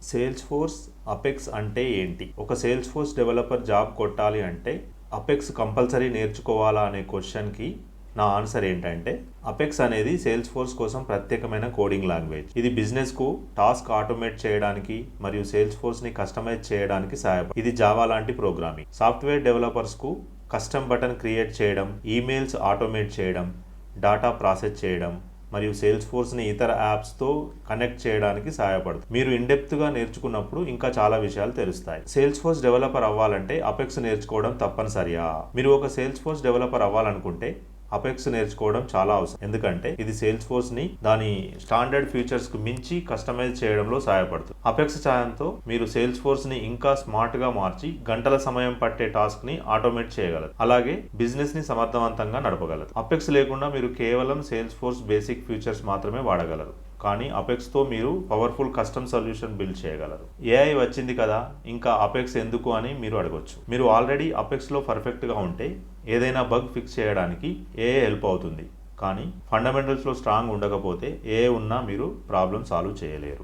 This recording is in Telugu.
సేల్స్ ఫోర్స్ అపెక్స్ అంటే ఏంటి? ఒక సేల్స్ ఫోర్స్ డెవలపర్ జాబ్ కొట్టాలి అంటే అపెక్స్ కంపల్సరీ నేర్చుకోవాలా అనే క్వశ్చన్కి నా ఆన్సర్ ఏంటంటే, అపెక్స్ అనేది సేల్స్ ఫోర్స్ కోసం ప్రత్యేకమైన కోడింగ్ లాంగ్వేజ్. ఇది బిజినెస్కు టాస్క్ ఆటోమేట్ చేయడానికి మరియు సేల్స్ ఫోర్స్ని కస్టమైజ్ చేయడానికి సహాయపడుతుంది. ఇది జావా లాంటి ప్రోగ్రామింగ్. సాఫ్ట్వేర్ డెవలపర్స్కు కస్టమ్ బటన్ క్రియేట్ చేయడం, ఈమెయిల్స్ ఆటోమేట్ చేయడం, డేటా ప్రాసెస్ చేయడం మరియు సేల్స్ ఫోర్స్ని ఇతర యాప్స్తో కనెక్ట్ చేయడానికి సహాయపడుతుంది. మీరు ఇన్డెప్త్గా నేర్చుకున్నప్పుడు ఇంకా చాలా విషయాలు తెలుస్తాయి. సేల్స్ ఫోర్స్ డెవలపర్ అవ్వాలంటే అపెక్స్ నేర్చుకోవడం తప్పనిసరియా? మీరు ఒక సేల్స్ ఫోర్స్ డెవలపర్ అవ్వాలనుకుంటే అపెక్స్ నేర్చుకోవడం చాలా అవసరం. ఎందుకంటే ఇది సేల్స్ ఫోర్స్ని దాని స్టాండర్డ్ ఫీచర్స్కు మించి కస్టమైజ్ చేయడంలో సహాయపడుతుంది. అపెక్స్ సాయంతో మీరు సేల్స్ ఫోర్స్ని ఇంకా స్మార్ట్గా మార్చి గంటల సమయం పట్టే టాస్క్ని ఆటోమేట్ చేయగలరు. అలాగే బిజినెస్ని సమర్థవంతంగా నడపగలరు. అపెక్స్ లేకుండా మీరు కేవలం సేల్స్ ఫోర్స్ బేసిక్ ఫీచర్స్ మాత్రమే వాడగలరు. కానీ అపెక్స్తో మీరు పవర్ఫుల్ కస్టమ్ సొల్యూషన్ బిల్డ్ చేయగలరు. ఏఐ వచ్చింది కదా, ఇంకా అపెక్స్ ఎందుకు అని మీరు అడగొచ్చు. మీరు ఆల్రెడీ అపెక్స్లో పర్ఫెక్ట్గా ఉంటే ఏదైనా బగ్ ఫిక్స్ చేయడానికి ఏఐ హెల్ప్ అవుతుంది. కానీ ఫండమెంటల్స్లో స్ట్రాంగ్ ఉండకపోతే ఏఐ ఉన్నా మీరు ప్రాబ్లం సాల్వ్ చేయలేరు.